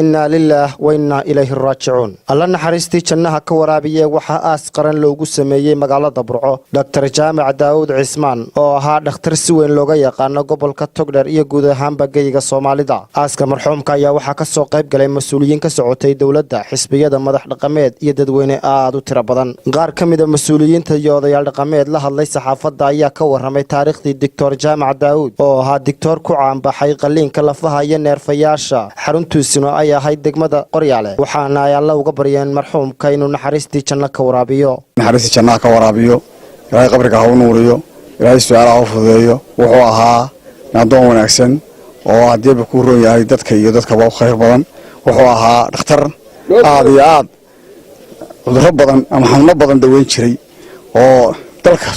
إنا لله وإنا إليه الراجعون الله نحرستي جنها كورابية وحا آسقرا لوغو سميي مقالة برعو دكتور جامع داود عثمان oo ahaa dhakhtar si weyn looga yaqaano gobolka Togdheer iyo guud ahaan bagayga Soomaalida aaska marxuumka ayaa waxa ka soo qayb galay mas'uuliyiin ka socotay dawladda xisbiyada madax dhaqameed iyo dadweyne aad u tiro badan qaar kamid ah mas'uuliyiinta iyo odayaal dhaqameed la hadlay saxaafadda ayaa ka waramay taariikhdii Dr. Jaamac Daawud oo ahaa doctor ku caan baxay qaliinka lafaha iyo neerfayaasha xaruntiisuna ay ahayd degmada Qoryaale waxaana ay alla uga baryeen marxuumka inuu naxariistii janno ka waraabiyo ilaahay qabriga ha u nuuriyo ilaahay su'aalaha u fududeeyo wuxuu ahaa nadoon wanaagsan oo haddii ku roon yahay dadka iyo dadkaba u khayr badan wuxuu ahaa dhakhtar aad iyo aad cudurro badan ama xanuuno badan daweyn jiray oo dalka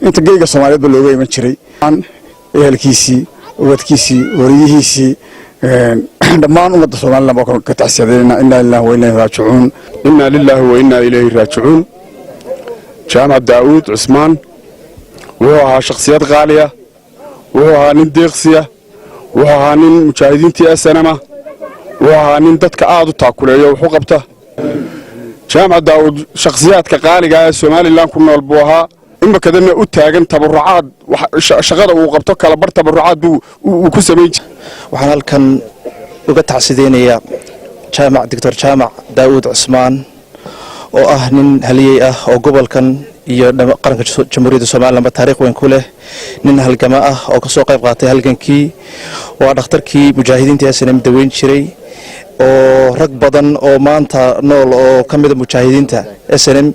inta geeyga Soomaaliyeed looga iman jiray ehelkiisii ubadkiisii wariyihiisii dhammaan ummadda Soomaaliland oo ka taxsiyadeena inna lillahi wa inna ilayhi raaji'uun جامع داود عثمان وهو شخصيات غالية وهو نين ديقسية وهو نين مجاهدين تي أسنما وهو نين دتك آدو تاكولية وحقبته جامع داود شخصيات كغالية سومالي لان كنا البوها إما كدنا أتاجن تبرعات شغله وقبته كالبر تبرعات وكسبيج وحنا كان وقت عسيدينية جامع دكتور جامع داود عثمان oo ah nin haliyay ah oo gobolkan iyo qaranka jamhuuriyadda Soomaaliland taariikh weyn ku leh nin halgama ah oo ka soo qayb qaatay halgankii waa dhakhtarkii mujaahidiinta SNM daweyn jiray oo rag badan oo maanta nool oo kamid ah mujaahidiinta SNM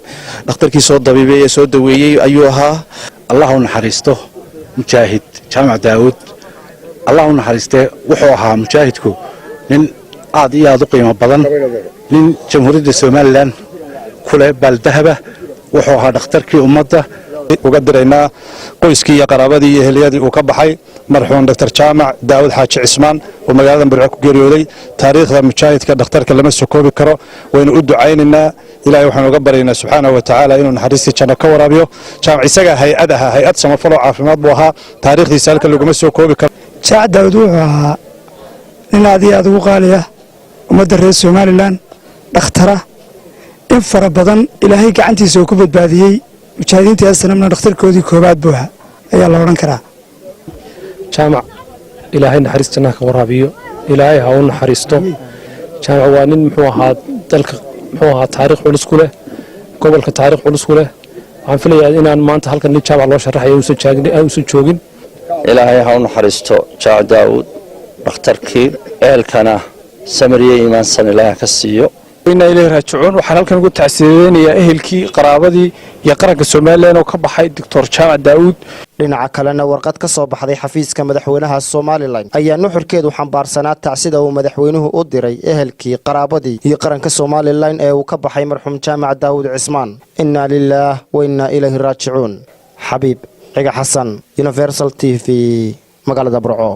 dhakhtarkii soo dabiibay ee soo daweeyay ayuu ahaa Allahu naxariisto mujaahid Jaamac Daawud Allahu naxariiste wuxuu ahaa mujaahidku nin aad iyo aad u qiimo badan nin jamhuuriyadda Soomaaliland kule baldahaba wuxuu ahaa dhakhtarkii ummadda uga dirayna qoyskii iyo qaraabadii iyo eheliyadii uu ka baxay marxuum Dr. Jaamac Daawud Xaaji Cismaan oo magaalada Burco ku geeriyooday taariikhda mujaahidka dhakhtarka lama soo koobi karo wayna u ducaynaynaa ilaahay waxaan uga baryaynaa subxaanahu wa ta'aala inuu naxariistii janno ka waraabiyo Jaamac isaga hay'ad samafal oo caafimaad buu ahaa taariikhdiisa halka lagu ma soo koobi karo Jaamac Daawud wuxuu ahaa nin aad iyo aad ugu qaaliya ummadda reer Soomaaliland dhakhtara in fara badan ilaahay gacantiisa ku badbaadiyay mujaahidiinta SNM dhakhtarkoodii koobaad buuxa ayaa la oran karaa Jaamac ilaahay naxariistana ka waraabiyo ilaahay ha u naxariisto Jaamac waa nin muxuu ahaa dalka muxuu ahaa taariikh culus ku leh gobolka taariikh culus ku leh waxaan filayaa inaan maanta halkan nin Jaamac loo sharaxayo uusan joogin ilaahay ha u naxariisto Jaamac Daawud dhakhtarkii eelkana samariye iimaansan ilaahay ka siiyo إنا إليه راجعون وحنا كنا نقول تعسيرين يا أهلكي قرابدي يا قرنك الصوماليين وكبحي دكتور جامع داود dhinaca kalena warqad ka soo baxday xafiiska madaxweynaha Soomaaliland ayaa nuxurkeedu xambaarsanaa tacsida uu madaxweynuhu u diray ehelkii qaraabadii iyo qaranka Soomaaliland ee uu ka baxay marxuum Jaamac Daawud Cismaan inna lillahi wa inna ilayhi raaji'uun xabiib ciga xasan Universal TV magaalada Burco